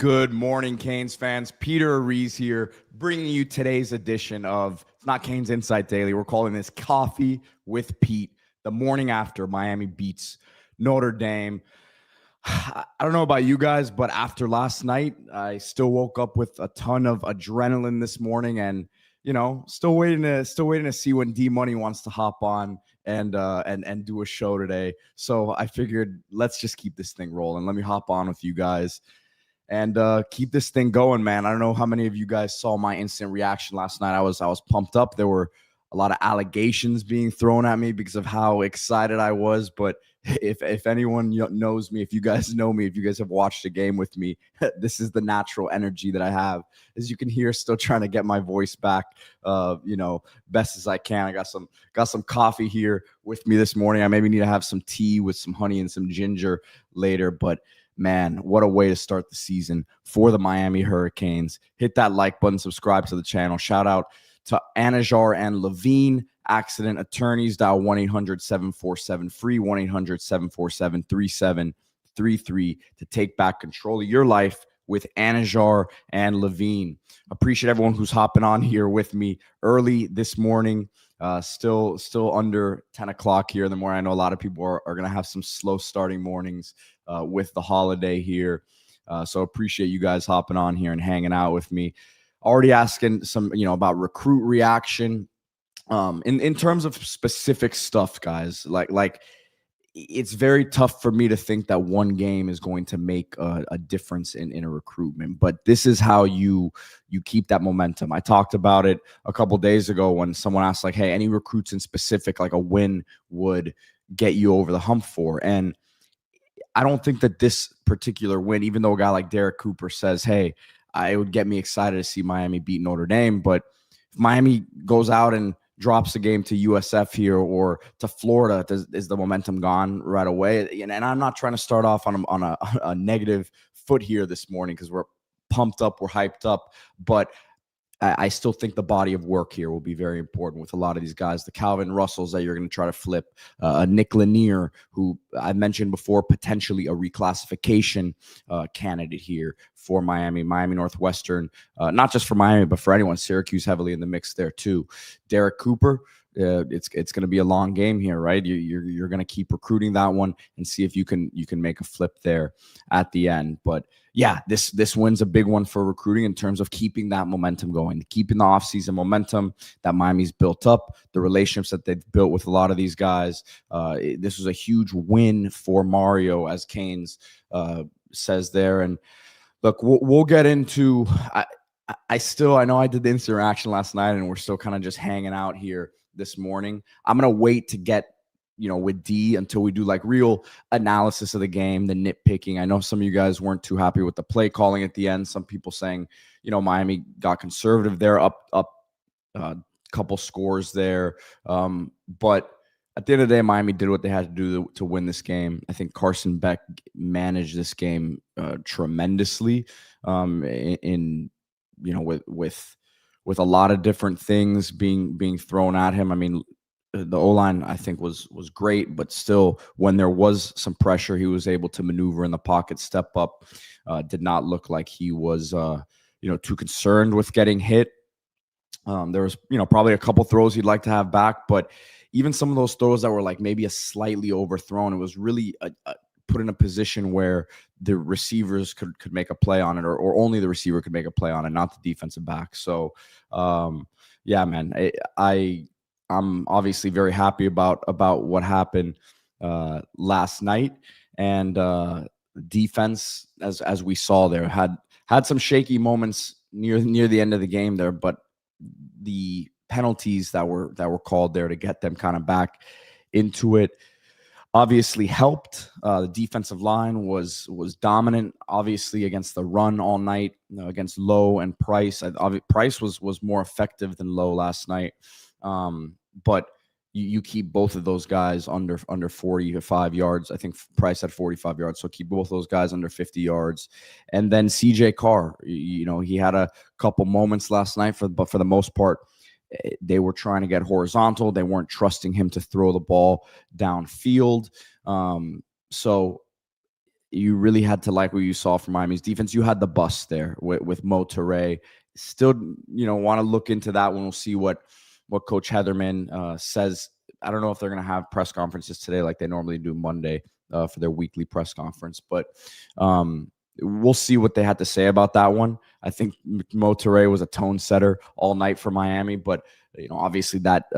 Good morning, Canes fans. Peter Ariz here, bringing you today's edition of, it's not Canes Insight Daily. We're calling this Coffee with Pete, the morning after Miami beats Notre Dame. I don't know about you guys, but after last night, I still woke up with a ton of adrenaline this morning, and still waiting to see when D Money wants to hop on and do a show today. So I figured let's just keep this thing rolling. Let me hop on with you guys and keep this thing going, man. I don't know how many of you guys saw my instant reaction last night. I was pumped up. There were a lot of allegations being thrown at me because of how excited I was. But if anyone knows me, if you guys know me, if you guys have watched a game with me, this is the natural energy that I have. As you can hear, still trying to get my voice back, best as I can. I got some coffee here with me this morning. I maybe need to have some tea with some honey and some ginger later, but man, what a way to start the season for the Miami Hurricanes. Hit that like button, subscribe to the channel. Shout out to Anajar and Levine, accident attorneys. Dial 1-800-747-FREE, 1-800-747-3733 to take back control of your life with Anajar and Levine. Appreciate everyone who's hopping on here with me early this morning. Still under 10 o'clock here in the morning. I know a lot of people are going to have some slow starting mornings with the holiday here. So appreciate you guys hopping on here and hanging out with me. Already asking some, about recruit reaction. In terms of specific stuff, guys, like it's very tough for me to think that one game is going to make a difference in a recruitment, but this is how you keep that momentum. I talked about it a couple days ago when someone asked, like, hey, any recruits in specific, like a win would get you over the hump for. And I don't think that this particular win, even though a guy like Derek Cooper says, hey, it would get me excited to see Miami beat Notre Dame, but if Miami goes out and drops the game to USF here or to Florida, is the momentum gone right away? And I'm not trying to start off on a negative foot here this morning because we're pumped up, we're hyped up, but I still think the body of work here will be very important with a lot of these guys. The Calvin Russells that you're going to try to flip, Nick Lanier, who I mentioned before, potentially a reclassification candidate here for Miami Northwestern, not just for Miami, but for anyone. Syracuse heavily in the mix there too. Derek Cooper. It's going to be a long game here, right? You're going to keep recruiting that one and see if you can make a flip there at the end. But yeah, this win's a big one for recruiting in terms of keeping that momentum going, keeping the offseason momentum that Miami's built up, the relationships that they've built with a lot of these guys. This was a huge win for Mario, as Canes says there. And look, we'll get into. I know I did the instant reaction last night, and we're still kind of just hanging out here this morning. I'm going to wait to get, with D until we do like real analysis of the game, the nitpicking. I know some of you guys weren't too happy with the play calling at the end. Some people saying, Miami got conservative there, up a couple scores there. But at the end of the day, Miami did what they had to do to win this game. I think Carson Beck managed this game tremendously with a lot of different things being thrown at him. I mean, the O-line, I think, was great, but still, when there was some pressure, he was able to maneuver in the pocket, step up. Did not look like he was, too concerned with getting hit. There was, probably a couple throws he'd like to have back, but even some of those throws that were like maybe a slightly overthrown, it was really put in a position where the receivers could make a play on it, or only the receiver could make a play on it, not the defensive back. So, yeah, man, I'm obviously very happy about what happened last night, and defense, as we saw there, had some shaky moments near the end of the game there, but the penalties that were called there to get them kind of back into it obviously helped. The defensive line was dominant, obviously, against the run all night, against Lowe and Price. Price was more effective than Lowe last night. But you keep both of those guys under 45 yards. I think Price had 45 yards, so keep both those guys under 50 yards. And then CJ Carr, he had a couple moments last night, but for the most part, they were trying to get horizontal. They weren't trusting him to throw the ball downfield. So you really had to like what you saw from Miami's defense. You had the bust there with Notre. Still, want to look into that one. We'll see what Coach Heatherman says. I don't know if they're going to have press conferences today like they normally do Monday for their weekly press conference, but we'll see what they had to say about that one. I think Notre was a tone setter all night for Miami, but obviously that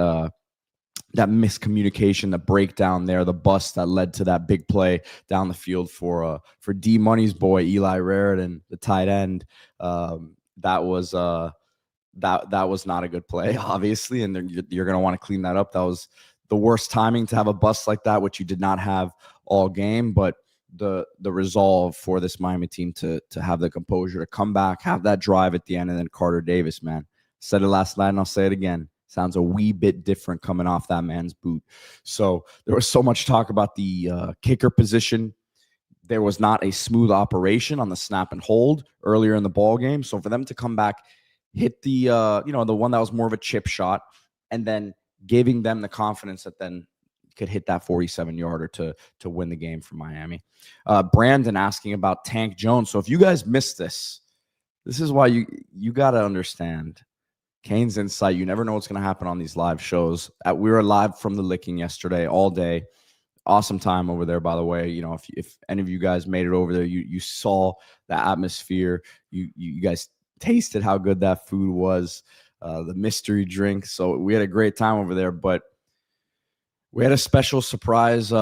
miscommunication, the breakdown there, the bust that led to that big play down the field for D Money's boy Eli Raritan, the tight end. That was not a good play, obviously, and you're going to want to clean that up. That was the worst timing to have a bust like that, which you did not have all game. But the resolve for this Miami team to have the composure to come back, have that drive at the end, and then Carter Davis, man, said it last night and I'll say it again. Sounds a wee bit different coming off that man's boot. So there was so much talk about the kicker position. There was not a smooth operation on the snap and hold earlier in the ball game. So for them to come back, hit the the one that was more of a chip shot, and then giving them the confidence that then could hit that 47-yarder to win the game for Miami. Brandon asking about Tank Jones. So if you guys missed this is why you got to understand Kane's insight. You never know what's going to happen on these live shows. We were live from the Licking yesterday all day. Awesome time over there, by the way. If any of you guys made it over there, you saw the atmosphere. You guys tasted how good that food was, the mystery drink. So we had a great time over there, but we had a special surprise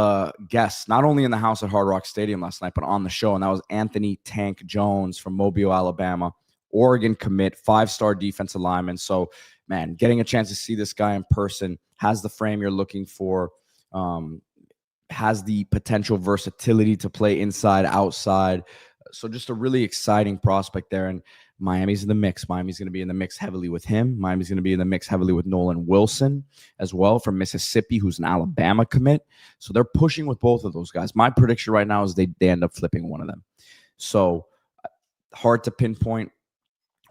guest, not only in the house at Hard Rock Stadium last night, but on the show. And that was Anthony Tank Jones from Mobile, Alabama. Oregon commit, 5-star defensive lineman. So, man, getting a chance to see this guy in person, has the frame you're looking for, has the potential versatility to play inside, outside. So just a really exciting prospect there. And Miami's in the mix. Miami's going to be in the mix heavily with him. Miami's going to be in the mix heavily with Nolan Wilson as well from Mississippi, who's an Alabama commit. So they're pushing with both of those guys. My prediction right now is they end up flipping one of them. So hard to pinpoint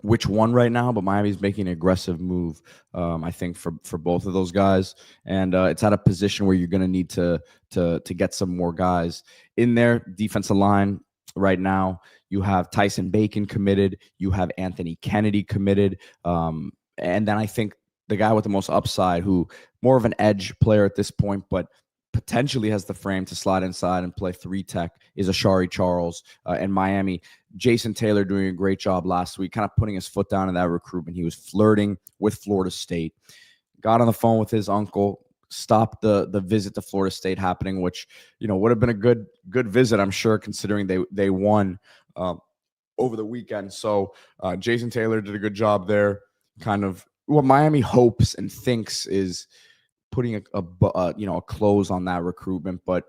which one right now, but Miami's making an aggressive move, I think, for both of those guys. And it's at a position where you're going to need to get some more guys in there. Defensive line right now, you have Tyson Bacon committed. You have Anthony Kennedy committed. And then I think the guy with the most upside, who more of an edge player at this point, but potentially has the frame to slide inside and play 3-tech, is Ashari Charles and Miami. Jason Taylor doing a great job last week, kind of putting his foot down in that recruitment. He was flirting with Florida State, got on the phone with his uncle, stopped the visit to Florida State happening, which would have been a good visit, I'm sure, considering they won over the weekend. So Jason Taylor did a good job there. Kind of what Miami hopes and thinks is putting a close on that recruitment, but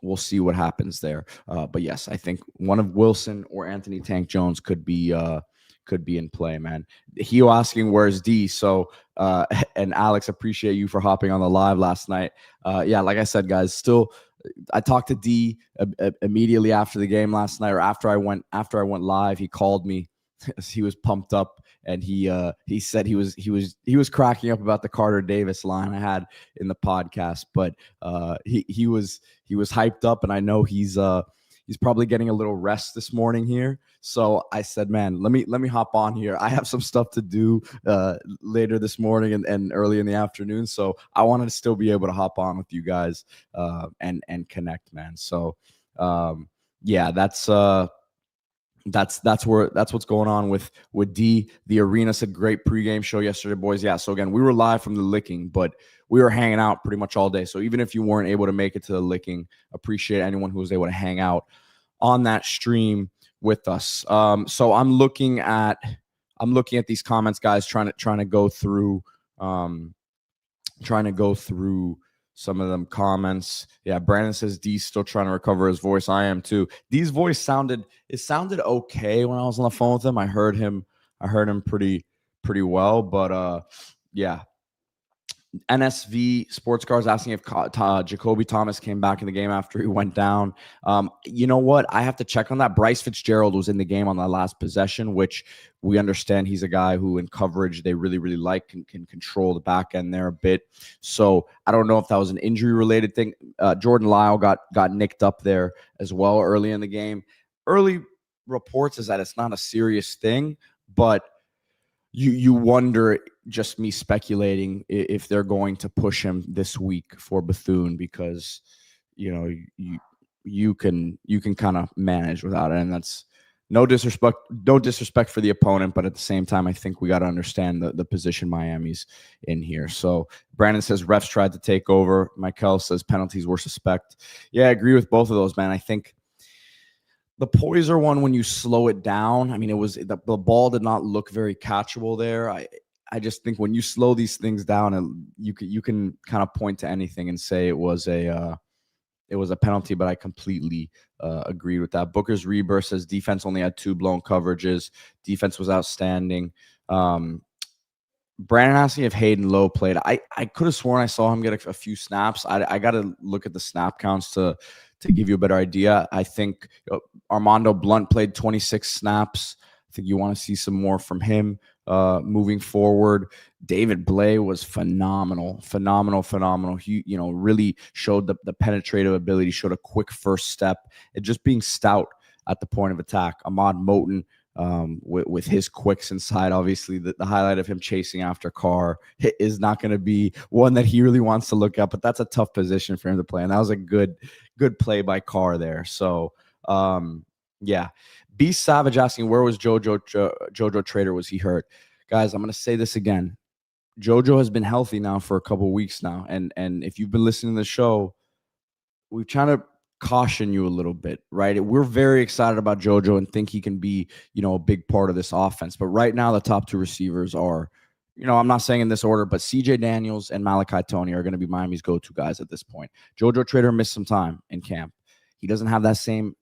we'll see what happens there. But yes, I think one of Wilson or Anthony Tank Jones could be in play, man. Hio asking where's D. So and Alex, appreciate you for hopping on the live last night. Yeah, like I said, guys, I talked to D immediately after the game last night, or after I went live. He called me. He was pumped up, and he said he was cracking up about the Carter Davis line I had in the podcast. But he was hyped up, and I know he's probably getting a little rest this morning here. So I said, man, let me hop on here. I have some stuff to do later this morning and early in the afternoon. So I wanted to still be able to hop on with you guys and connect, man. So yeah, that's what's going on with D. The Arena said great pregame show yesterday, boys. Yeah. So again, we were live from the Licking, but we were hanging out pretty much all day. So even if you weren't able to make it to the Licking, appreciate anyone who was able to hang out on that stream with us. So I'm looking at these comments, guys, trying to go through some of them comments. Yeah, Brandon says D's still trying to recover his voice. I am too. D's voice sounded okay when I was on the phone with him. I heard him pretty well, but yeah. NSV Sports Cars asking if Jacoby Thomas came back in the game after he went down. You know what? I have to check on that. Bryce Fitzgerald was in the game on that last possession, which we understand he's a guy who in coverage they really, really like, can control the back end there a bit. So I don't know if that was an injury-related thing. Jordan Lyle got nicked up there as well early in the game. Early reports is that it's not a serious thing, but you wonder, just me speculating, if they're going to push him this week for Bethune, because you can kind of manage without it, and that's no disrespect for the opponent, but at the same time, I think we got to understand the position Miami's in here. So Brandon says refs tried to take over. Michael says penalties were suspect. Yeah, I agree with both of those, man. I think the Poyser one, when you slow it down, I mean, it was the ball did not look very catchable there. I just think when you slow these things down, and you can kind of point to anything and say it was a penalty, but I completely agreed with that. Booker's Rebirth says defense only had 2 blown coverages. Defense was outstanding. Brandon asking if Hayden Lowe played. I could have sworn I saw him get a few snaps. I got to look at the snap counts to give you a better idea. I think Armando Blunt played 26 snaps. I think you want to see some more from him moving forward. David Blay was phenomenal. He, really showed the penetrative ability, showed a quick first step, and just being stout at the point of attack. Ahmad Moten, with his quicks inside, obviously the highlight of him chasing after Carr is not going to be one that he really wants to look at, but that's a tough position for him to play, and that was a good play by Carr there. So yeah. B Savage asking, where was Jojo Trader? Was he hurt? Guys, I'm going to say this again. Jojo has been healthy now for a couple of weeks now, and if you've been listening to the show, we've trying to caution you a little bit, right? We're very excited about Jojo and think he can be, a big part of this offense. But right now, the top 2 receivers are, I'm not saying in this order, but CJ Daniels and Malachi Tony are going to be Miami's go-to guys at this point. Jojo Trader missed some time in camp. He doesn't have that same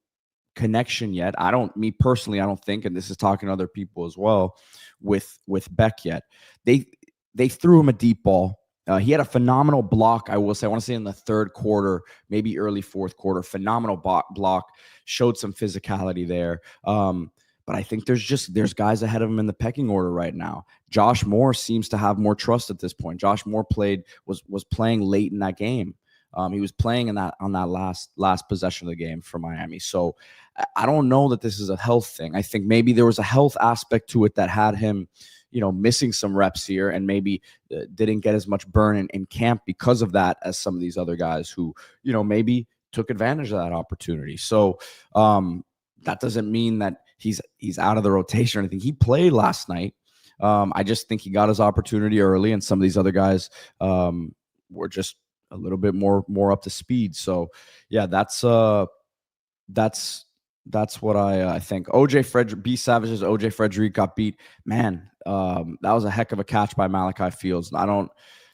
connection yet. Me personally, I don't think, and this is talking to other people as well, with Beck yet. They threw him a deep ball. He had a phenomenal block, I will say. I want to say in the third quarter, maybe early fourth quarter. Phenomenal block. Showed some physicality there. But I think there's guys ahead of him in the pecking order right now. Josh Moore seems to have more trust at this point. Josh Moore was playing late in that game. He was playing on that last possession of the game for Miami. So I don't know that this is a health thing. I think maybe there was a health aspect to it that had him, missing some reps here, and maybe didn't get as much burn in camp because of that as some of these other guys who, maybe took advantage of that opportunity. So that doesn't mean that he's out of the rotation or anything. He played last night. I just think he got his opportunity early, and some of these other guys were just a little bit more up to speed. So yeah, that's what I think. B Savage's OJ Frederick got beat. Man, that was a heck of a catch by Malachi Fields.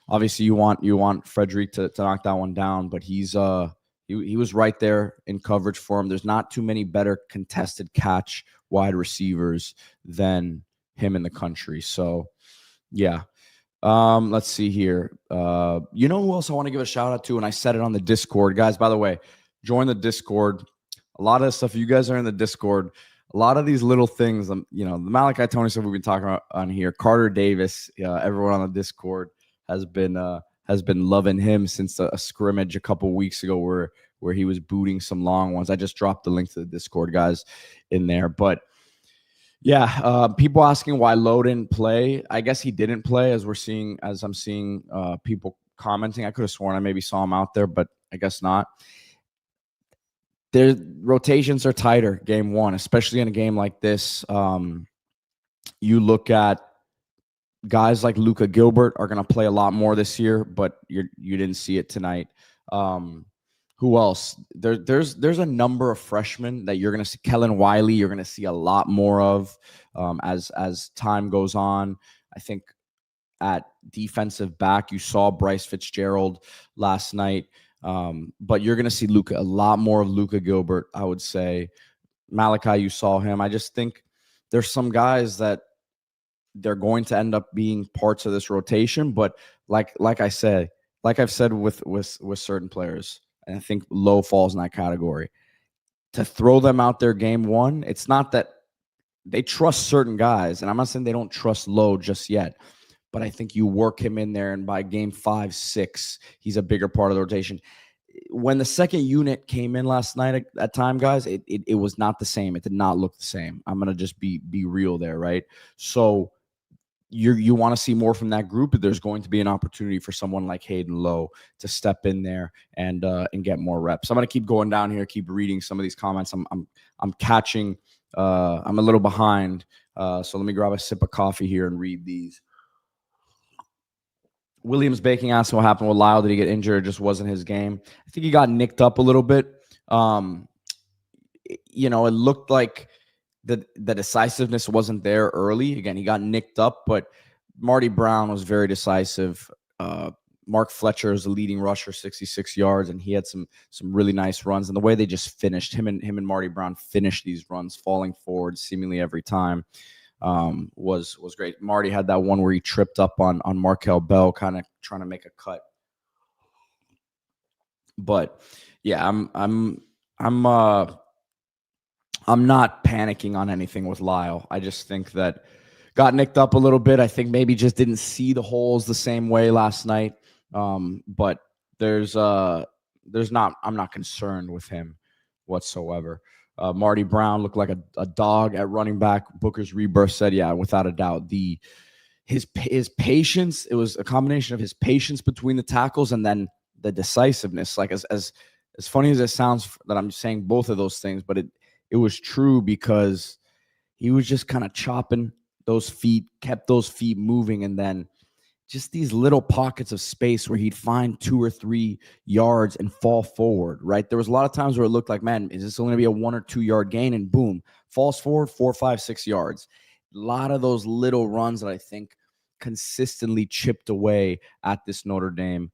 Obviously you want Frederick to knock that one down, but he was right there in coverage for him. There's not too many better contested catch wide receivers than him in the country. So yeah. Let's see here. You know who else I want to give a shout out to? And I said it on the Discord. Guys, by the way, join the Discord. A lot of stuff, you guys are in the Discord. A lot of these little things, the Malachi Tony stuff we've been talking about on here. Carter Davis, everyone on the Discord has been loving him since a scrimmage a couple weeks ago where he was booting some long ones. I just dropped the link to the Discord, guys, in there. But yeah, people asking why Lowe didn't play. I guess he didn't play, as I'm seeing people commenting. I could have sworn I maybe saw him out there, but I guess not. Their rotations are tighter game one, especially in a game like this. You look at guys like Luka Gilbert are going to play a lot more this year, but you didn't see it tonight. Who else? There's a number of freshmen that you're going to see. Kellen Wiley, you're going to see a lot more of as time goes on. I think at defensive back, you saw Bryce Fitzgerald last night. But you're going to see a lot more of Luka Gilbert, I would say. Malachi, you saw him. I just think there's some guys that they're going to end up being parts of this rotation. But like I've said with certain players, and I think Lowe falls in that category. To throw them out there game one, it's not that they trust certain guys, and I'm not saying they don't trust Lowe just yet, but I think you work him in there, and by game 5, 6, he's a bigger part of the rotation. When the second unit came in last night at time, guys, it was not the same. It did not look the same. I'm gonna just be real there, right? So you want to see more from that group, but there's going to be an opportunity for someone like Hayden Lowe to step in there and get more reps. I'm going to keep going down here, keep reading some of these comments. I'm catching. I'm a little behind, so let me grab a sip of coffee here and read these. Williams Baking asked what happened with Lyle. Did he get injured? It just wasn't his game. I think he got nicked up a little bit. It looked like the decisiveness wasn't there early. Again, he got nicked up, but Marty Brown was very decisive. Mark Fletcher is the leading rusher, 66 yards, and he had some really nice runs. And the way they just finished, him and Marty Brown finished these runs, falling forward seemingly every time, was great. Marty had that one where he tripped up on Markel Bell, kind of trying to make a cut. But yeah, I'm not panicking on anything with Lyle. I just think that got nicked up a little bit. I think maybe just didn't see the holes the same way last night. But I'm not concerned with him whatsoever. Marty Brown looked like a dog at running back. Booker's Rebirth said, yeah, without a doubt. His patience, it was a combination of his patience between the tackles and then the decisiveness. Like as funny as it sounds that I'm saying both of those things, but it was true because he was just kind of chopping those feet, kept those feet moving, and then just these little pockets of space where he'd find 2 or 3 yards and fall forward, right? There was a lot of times where it looked like, man, is this only going to be a 1 or 2 yard gain? And boom, falls forward 4, 5, 6 yards. A lot of those little runs that I think consistently chipped away at this Notre Dame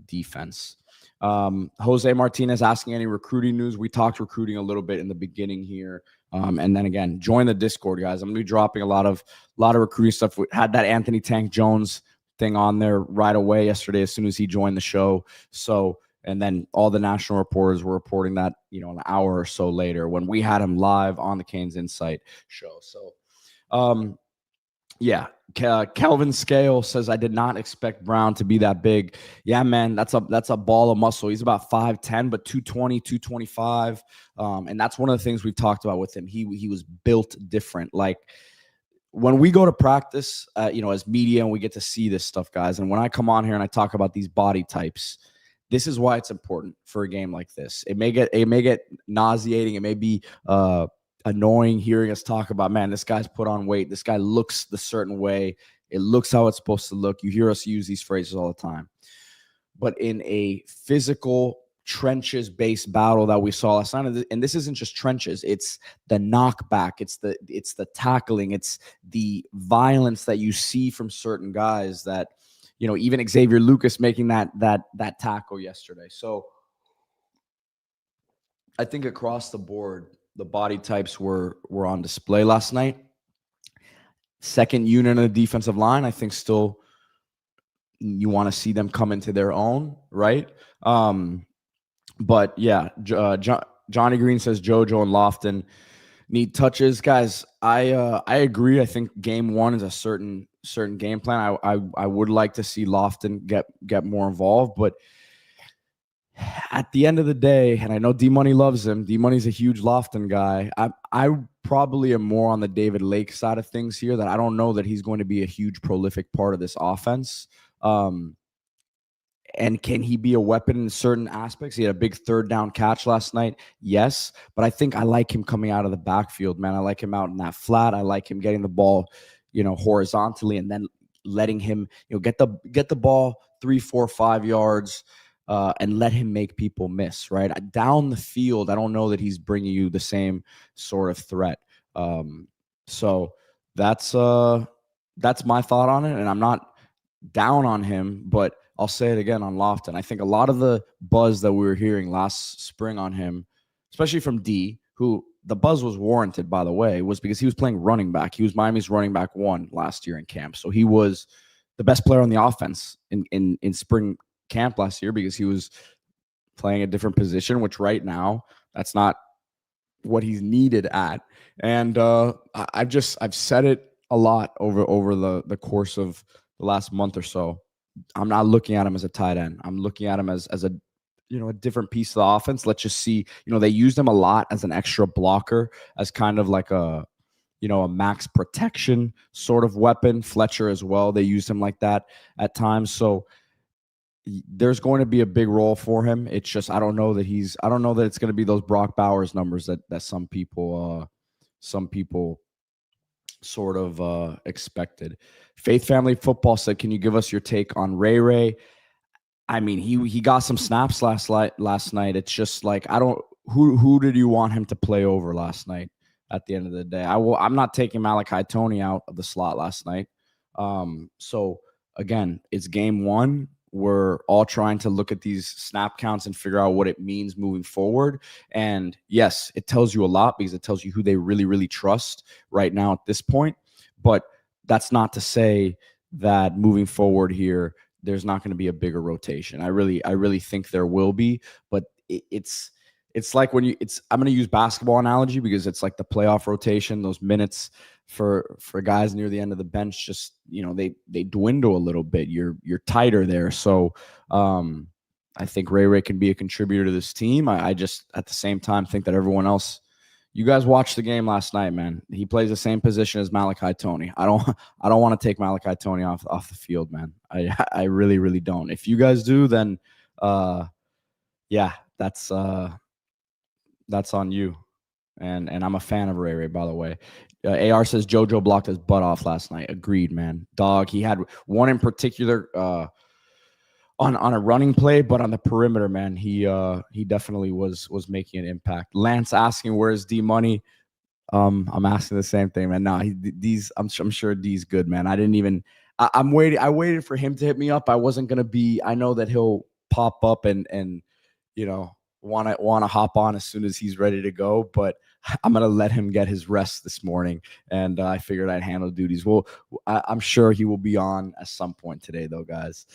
defense. Jose Martinez asking any recruiting news. We talked recruiting a little bit in the beginning here. And then again, join the Discord, guys. I'm going to be dropping a lot of recruiting stuff. We had that Anthony Tank Jones thing on there right away yesterday as soon as he joined the show. So, and then all the national reporters were reporting that, an hour or so later when we had him live on the Canes Insight show. So, yeah. Kelvin Scale says, I did not expect Brown to be that big. Yeah, man, that's a ball of muscle. He's about 5'10", but 220, 225. And that's one of the things we've talked about with him. He was built different. Like when we go to practice, as media, and we get to see this stuff, guys. And when I come on here and I talk about these body types, this is why it's important for a game like this. It may get nauseating. It may be annoying hearing us talk about, man, this guy's put on weight. This guy looks the certain way. It looks how it's supposed to look. You hear us use these phrases all the time. But in a physical, trenches-based battle that we saw last night, and this isn't just trenches, it's the knockback, it's the tackling, it's the violence that you see from certain guys that, even Xavier Lucas making that tackle yesterday. So I think across the board, the body types were on display last night. Second unit of the defensive line, I think still you want to see them come into their own, right? But yeah, Johnny Green says JoJo and Lofton need touches. Guys, I agree. I think game one is a certain game plan. I would like to see Lofton get more involved, but at the end of the day, and I know D-Money loves him. D-Money's a huge Lofton guy. I probably am more on the David Lake side of things here, that I don't know that he's going to be a huge prolific part of this offense. And can he be a weapon in certain aspects? He had a big third down catch last night. Yes, but I think I like him coming out of the backfield, man. I like him out in that flat. I like him getting the ball, horizontally, and then letting him, get the ball 3, 4, 5 yards. And let him make people miss, right? Down the field, I don't know that he's bringing you the same sort of threat. So that's my thought on it, and I'm not down on him, but I'll say it again on Lofton. I think a lot of the buzz that we were hearing last spring on him, especially from D, who the buzz was warranted, by the way, was because he was playing running back. He was Miami's running back 1 last year in camp. So he was the best player on the offense in spring camp last year because he was playing a different position, which right now that's not what he's needed at. And I've said it a lot over the course of the last month or so. I'm not looking at him as a tight end. I'm looking at him as a a different piece of the offense. Let's just see. They used him a lot as an extra blocker, as kind of like a max protection sort of weapon. Fletcher as well. They used him like that at times. So there's going to be a big role for him. It's just I don't know that it's going to be those Brock Bowers numbers that some people sort of expected. Faith Family Football said, "Can you give us your take on Ray Ray?" I mean, he got some snaps last night. It's just like who did you want him to play over last night? At the end of the day, I'm not taking Malachi Toney out of the slot last night. So again, it's game 1. We're all trying to look at these snap counts and figure out what it means moving forward. And yes, it tells you a lot because it tells you who they really, really trust right now at this point. But that's not to say that moving forward here, there's not going to be a bigger rotation. I really think there will be, but it's like when I'm going to use basketball analogy because it's like the playoff rotation, those minutes for guys near the end of the bench, just, they dwindle a little bit. You're tighter there. So I think Ray can be a contributor to this team. I just, at the same time, think that everyone else, you guys watched the game last night, man. He plays the same position as Malachi Toney. I don't want to take Malachi Toney off the field, man. I really, really don't. If you guys do, then yeah, that's on you. And I'm a fan of Ray, by the way. AR says JoJo blocked his butt off last night. Agreed, man. Dog, he had one in particular on a running play, but on the perimeter, man, he definitely was making an impact. Lance asking, where's D Money? I'm asking the same thing, man. No, I'm sure D's good, man. I waited for him to hit me up. I know that he'll pop up and want to hop on as soon as he's ready to go, but I'm going to let him get his rest this morning. And I figured I'd handle duties. Well, I'm sure he will be on at some point today though, guys.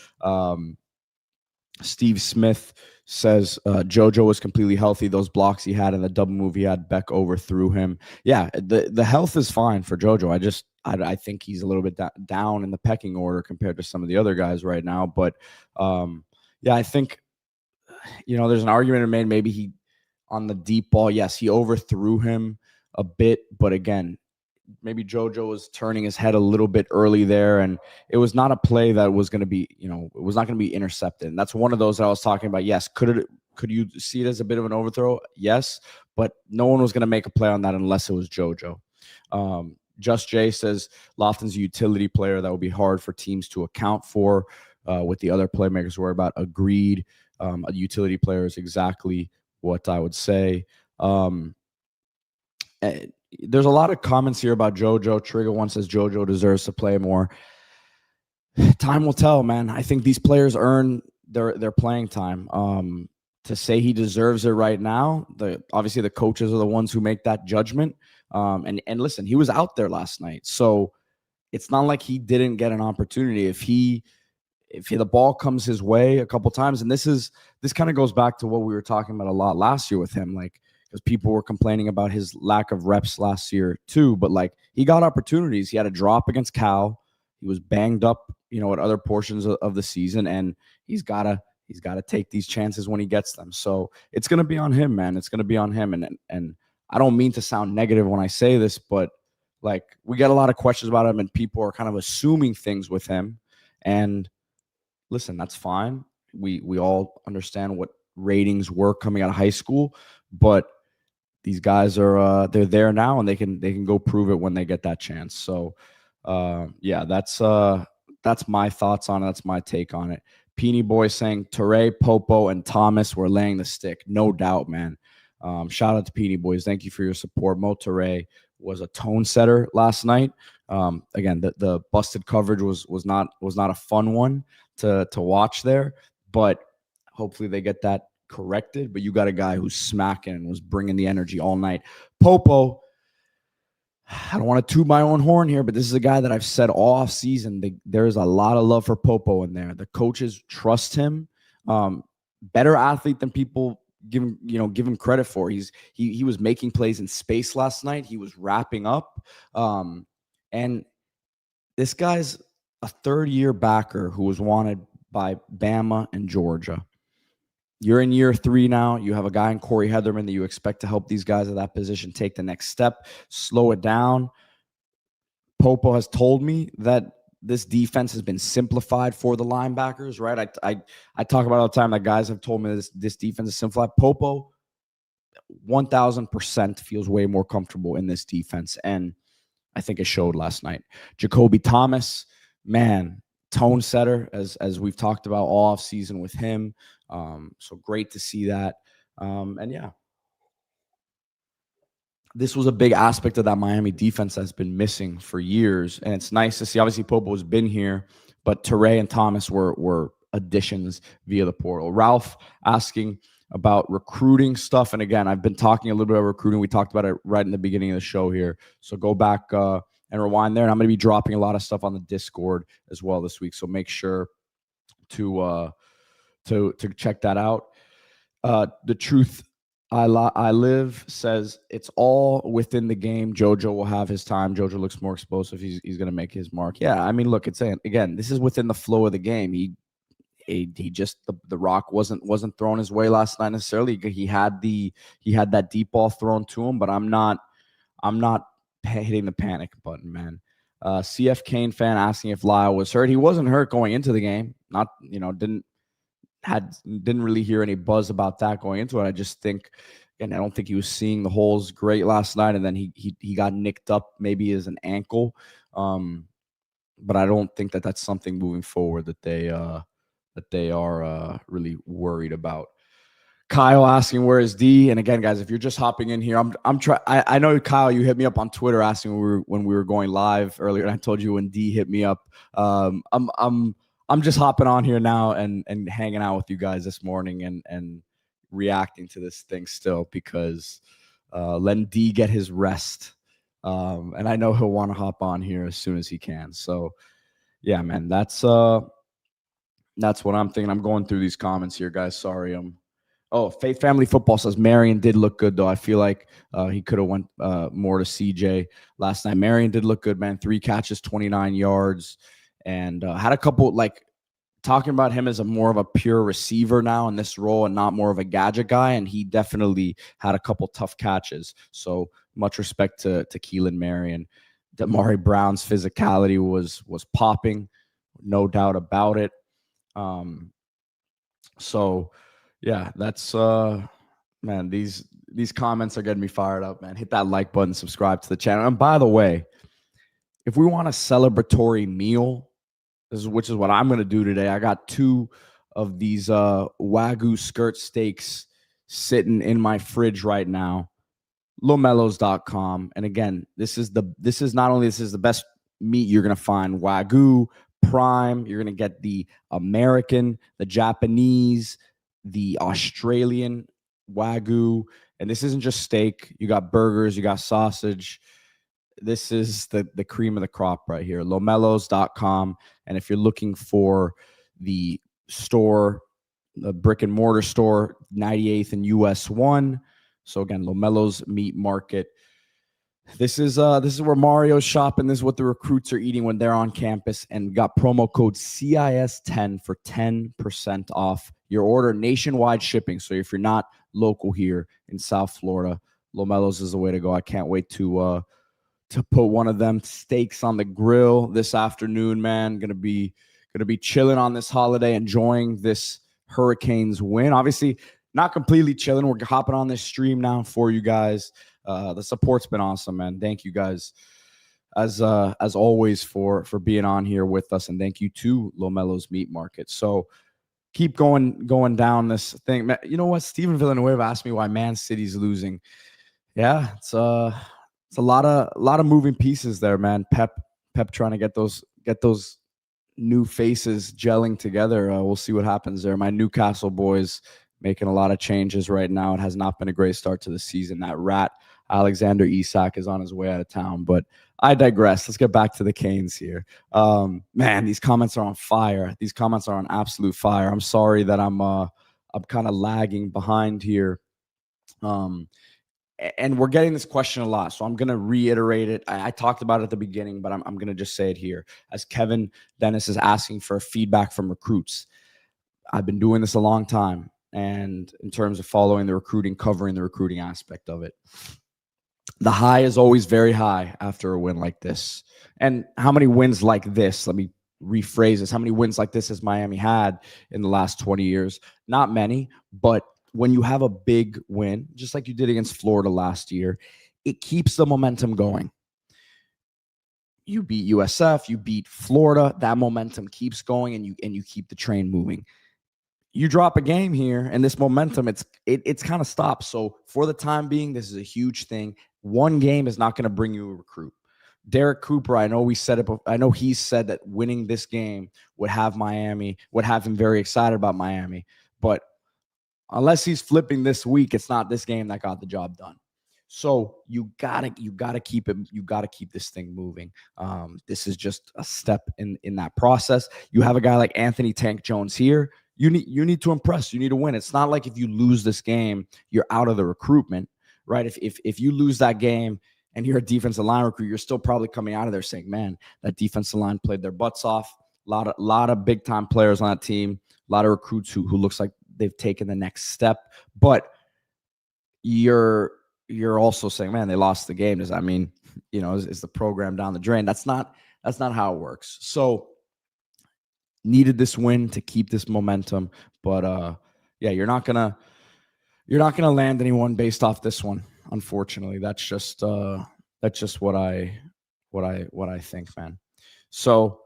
Steve Smith says JoJo was completely healthy. Those blocks he had in the double move, he had Beck overthrew him. Yeah, the health is fine for JoJo. I think he's a little bit down in the pecking order compared to some of the other guys right now. But yeah, I think there's an argument to be made. Maybe he on the deep ball, yes, he overthrew him a bit, but again, maybe JoJo was turning his head a little bit early there, and it was not a play that was going to be, it was not going to be intercepted. And that's one of those that I was talking about. Yes, could you see it as a bit of an overthrow? Yes, but no one was going to make a play on that unless it was JoJo. Just Jay says Lofton's a utility player that will be hard for teams to account for with the other playmakers worry about. Agreed. A utility player is exactly what I would say. There's a lot of comments here about JoJo. Trigger one says JoJo deserves to play more. Time will tell, man. I think these players earn their playing time. To say he deserves it right now, obviously the coaches are the ones who make that judgment. And listen, he was out there last night, so it's not like he didn't get an opportunity. If the ball comes his way a couple times, and this kind of goes back to what we were talking about a lot last year with him, like, because people were complaining about his lack of reps last year too, but like he got opportunities. He had a drop against Cal. He was banged up, at other portions of the season, and he's gotta take these chances when he gets them. So it's gonna be on him, man. It's gonna be on him. And I don't mean to sound negative when I say this, but like we get a lot of questions about him, and people are kind of assuming things with him. And listen, that's fine. We all understand what ratings were coming out of high school, but these guys are they're there now, and they can go prove it when they get that chance. So yeah, that's my thoughts on it. That's my take on it. Peony Boy saying Teray, Popo, and Thomas were laying the stick. No doubt, man. Shout out to Peony Boys. Thank you for your support. Mo Teray was a tone setter last night. Again, the busted coverage was not a fun one to watch there, but hopefully they get that corrected, but you got a guy who's smacking and was bringing the energy all night. Popo, I don't want to toot my own horn here, but this is a guy that I've said all off season. There's a lot of love for Popo in there. The coaches trust him. Better athlete than people give him credit for. He was making plays in space last night. He was wrapping up. And this guy's a third-year backer who was wanted by Bama and Georgia. You're in year 3 now. You have a guy in Corey Heatherman that you expect to help these guys at that position take the next step, slow it down. Popo has told me that this defense has been simplified for the linebackers, right? I talk about all the time that guys have told me this defense is simplified. Popo, 1,000% feels way more comfortable in this defense, and I think it showed last night. Jacoby Thomas, man, tone setter, as we've talked about all off season with him. So great to see that. And yeah, this was a big aspect of that Miami defense that's been missing for years. And it's nice to see. Obviously, Popo has been here, but Teray and Thomas were additions via the portal. Ralph asking about recruiting stuff. And again, I've been talking a little bit about recruiting. We talked about it right in the beginning of the show here. So go back and rewind there. And I'm going to be dropping a lot of stuff on the Discord as well this week. So make sure to check that out. The Truth I Live says it's all within the game. JoJo will have his time. JoJo looks more explosive. He's going to make his mark. Yeah, I mean, look, it's again, this is within the flow of the game. He just the rock wasn't thrown his way last night necessarily. He had that deep ball thrown to him, but I'm not hitting the panic button, man. CF Kane fan asking if Lyle was hurt. He wasn't hurt going into the game. Not didn't really hear any buzz about that going into it. I just think, and I don't think he was seeing the holes great last night, and then he got nicked up maybe as an ankle. But I don't think that's something moving forward that they are really worried about. Kyle asking where is D, and again, guys, if you're just hopping in here, I know Kyle, you hit me up on Twitter asking when we were going live earlier, and I told you when D hit me up. I'm just hopping on here now and hanging out with you guys this morning and reacting to this thing still because letting D get his rest. And I know he'll want to hop on here as soon as he can. So yeah, man, that's what I'm thinking. I'm going through these comments here, guys. Sorry. Faith Family Football says Marion did look good, though. I feel like he could have went more to CJ last night. Marion did look good, man. 3 catches, 29 yards. And had a couple, talking about him as a more of a pure receiver now in this role and not more of a gadget guy. And he definitely had a couple tough catches. So much respect to Keelan Marion. Damari Brown's physicality was popping, no doubt about it. So yeah, that's man, these comments are getting me fired up, man. Hit that like button, subscribe to the channel. And by the way, if we want a celebratory meal, which is what I'm going to do today. I got 2 of these Wagyu skirt steaks sitting in my fridge right now. Lomellos.com. And again, this is the best meat you're going to find. Wagyu, prime. You're going to get the American, the Japanese, the Australian Wagyu. And this isn't just steak. You got burgers, you got sausage. This is the cream of the crop right here. Lomellos.com. And if you're looking for the store, the brick and mortar store, 98th and US 1. So again, Lomellos Meat Market. This is where Mario's shopping. This is what the recruits are eating when they're on campus. And got promo code CIS10 for 10% off your order. Nationwide shipping. So if you're not local here in South Florida, Lomellos is the way to go. I can't wait to put one of them steaks on the grill this afternoon, man. Gonna be chilling on this holiday, enjoying this Hurricanes win. Obviously, not completely chilling. We're hopping on this stream now for you guys. The support's been awesome, man. Thank you guys as always for being on here with us, and thank you to Lomellos Meat Market. So keep going down this thing. You know what? Steven Villanueva asked me why Man City's losing. Yeah, it's a lot of moving pieces there, man. Pep trying to get those new faces gelling together. We'll see what happens there. My Newcastle boys, making a lot of changes right now. It has not been a great start to the season. That rat, Alexander Isak, is on his way out of town. But I digress. Let's get back to the Canes here. Man, these comments are on fire. These comments are on absolute fire. I'm sorry that I'm kind of lagging behind here. And we're getting this question a lot, so I'm going to reiterate it. I talked about it at the beginning, but I'm going to just say it here. As Kevin Dennis is asking for feedback from recruits, I've been doing this a long time, and in terms of following the recruiting, covering the recruiting aspect of it, the high is always very high after a win like this. And how many wins like this? Let me rephrase this. How many wins like this has Miami had in the last 20 years? Not many, but when you have a big win, just like you did against Florida last year, it keeps the momentum going. You beat USF, you beat Florida, that momentum keeps going, and you keep the train moving. You drop a game here, and this momentum, it's kind of stops. So for the time being, this is a huge thing. One game is not going to bring you a recruit. Derek Cooper, I know we said it. I know he said that winning this game would have him very excited about Miami. But unless he's flipping this week, it's not this game that got the job done. So you gotta keep it. You gotta keep this thing moving. This is just a step in that process. You have a guy like Anthony Tank Jones here. You need to impress. You need to win. It's not like if you lose this game, you're out of the recruitment, right? If you lose that game and you're a defensive line recruit, you're still probably coming out of there saying, "Man, that defensive line played their butts off." A lot of big time players on that team. A lot of recruits who looks like they've taken the next step. But you're also saying, "Man, they lost the game." Does that mean, is the program down the drain? That's not how it works. So needed this win to keep this momentum, but yeah, you're not gonna land anyone based off this one. Unfortunately, that's just what I think, man. So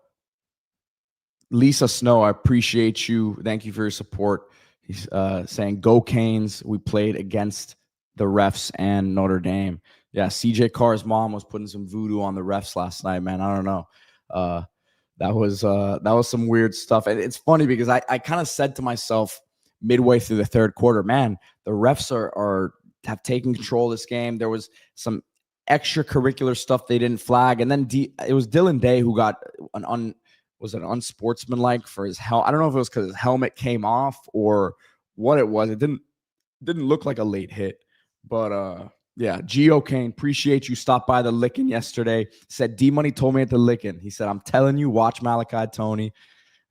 Lisa Snow, I appreciate you. Thank you for your support. He's saying, "Go Canes." We played against the refs and Notre Dame. Yeah, CJ Carr's mom was putting some voodoo on the refs last night, man. I don't know. That was some weird stuff. And it's funny because I kind of said to myself midway through the third quarter, man, the refs have taken control of this game. There was some extracurricular stuff they didn't flag. And then it was Dylan Day who got was it unsportsmanlike for his helmet? I don't know if it was because his helmet came off or what it was. It didn't look like a late hit. But yeah, Gio Kane, appreciate you. Stopped by the Lickin' yesterday. Said D-Money told me at the Lickin'. He said, "I'm telling you, watch Malachi Tony."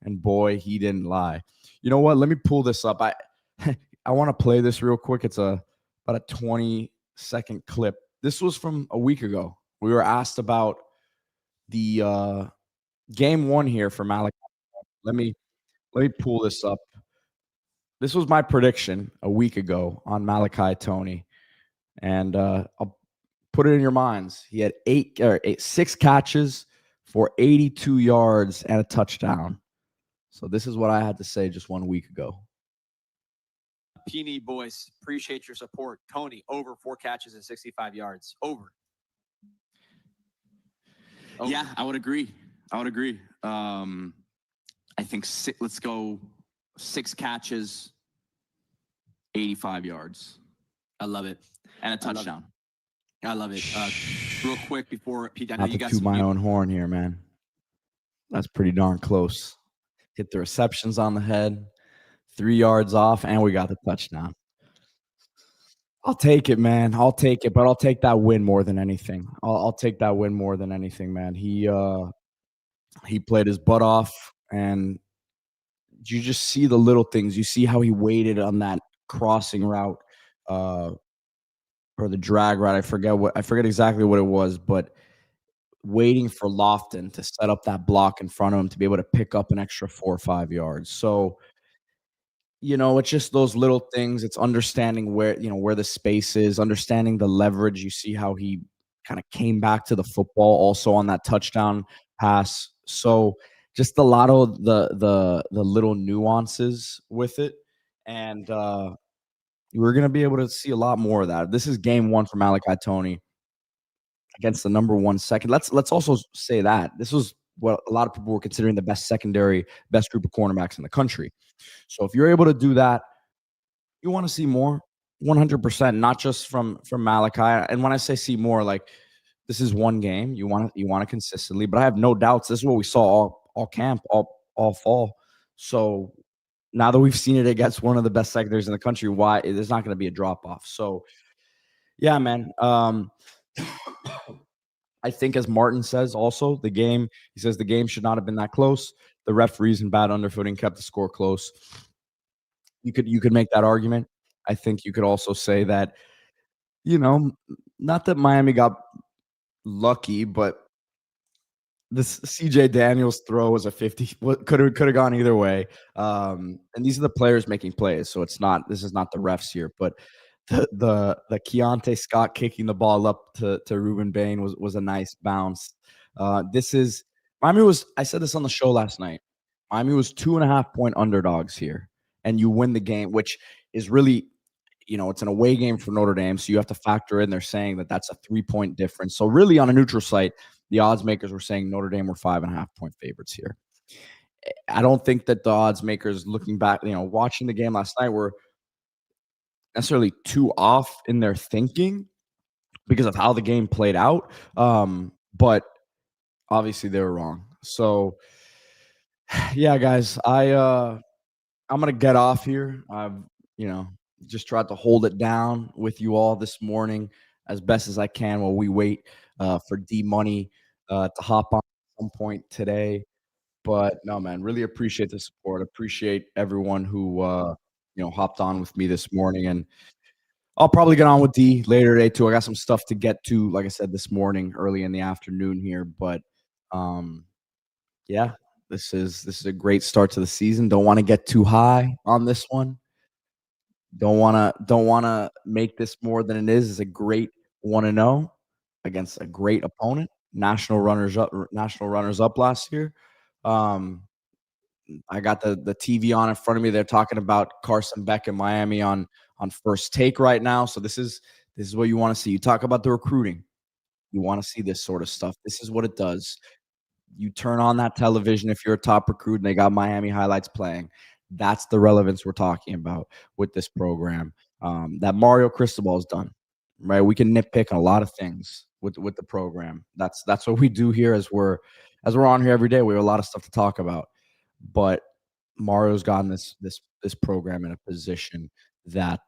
And boy, he didn't lie. You know what? Let me pull this up. I want to play this real quick. It's about a 20-second clip. This was from a week ago. We were asked about the game one here for Malachi. Let me pull this up. This was my prediction a week ago on Malachi Tony. And I'll put it in your minds. He had 6 catches for 82 yards and a touchdown. So this is what I had to say just 1 week ago. Peony boys, appreciate your support. Tony, over 4 catches and 65 yards. Over. Yeah, I would agree. I think let's go 6 catches, 85 yards. I love it. And a touchdown. I love it. Real quick before Pete, I know Not you to got toot my own horn here, man. That's pretty darn close. Hit the receptions on the head, 3 yards off, and we got the touchdown. I'll take it, man. I'll take it, but I'll take that win more than anything. I'll take that win more than anything, man. He played his butt off, and you just see the little things. You see how he waited on that crossing route, or the drag route. I forget exactly what it was, but waiting for Lofton to set up that block in front of him to be able to pick up an extra 4 or 5 yards. So, it's just those little things. It's understanding where the space is, understanding the leverage. You see how he kind of came back to the football also on that touchdown pass. So just a lot of the little nuances with it. And we're going to be able to see a lot more of that. This is game 1 for Malachi Tony against the number 1 second. Let's also say that this was what a lot of people were considering the best group of cornerbacks in the country. So if you're able to do that You want to see more, 100%, not just from Malachi. And when I say see more, like this is one game. You want to consistently, but I have no doubts. This is what we saw all camp, all fall. So now that we've seen it against one of the best secondaries in the country, why there's not going to be a drop off. So yeah, man. I think as Martin says, also he says the game should not have been that close. The referees and bad underfooting kept the score close. You could make that argument. I think you could also say that, not that Miami got lucky, but this CJ Daniels throw was a 50. Could have gone either way. And these are the players making plays, so this is not the refs here. But the Keontae Scott kicking the ball up to Ruben Bain was a nice bounce. This is Miami was. I said this on the show last night. Miami was 2.5-point underdogs here, and you win the game, which is really, it's an away game for Notre Dame, so you have to factor in. They're saying that that's a 3-point difference. So really, on a neutral site, the odds makers were saying Notre Dame were 5.5-point favorites here. I don't think that the odds makers, looking back, watching the game last night, were necessarily too off in their thinking because of how the game played out. But obviously they were wrong. So yeah, guys, I'm gonna get off here. I've just tried to hold it down with you all this morning as best as I can while we wait for D Money to hop on at some point today. But no, man, really appreciate the support. Appreciate everyone who hopped on with me this morning, and I'll probably get on with D later today too. I got some stuff to get to, like I said, this morning, early in the afternoon here. But yeah, this is a great start to the season. Don't want to get too high on this one. Don't wanna make this more than it is. It's a great 1-0 against a great opponent. National runners up last year. I got the TV on in front of me. They're talking about Carson Beck in Miami on First Take right now. So this is what you want to see. You talk about the recruiting. You want to see this sort of stuff. This is what it does. You turn on that television if you're a top recruit and they got Miami highlights playing. That's the relevance we're talking about with this program. That Mario Cristobal's done, right? We can nitpick on a lot of things with the program. That's what we do here as we're on here every day. We have a lot of stuff to talk about. But Mario's gotten this program in a position that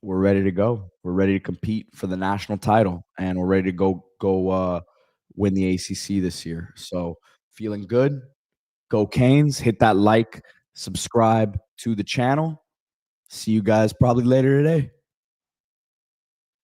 we're ready to go. We're ready to compete for the national title, and we're ready to go win the ACC this year. So feeling good. Go Canes. Hit that like, subscribe to the channel. See you guys probably later today.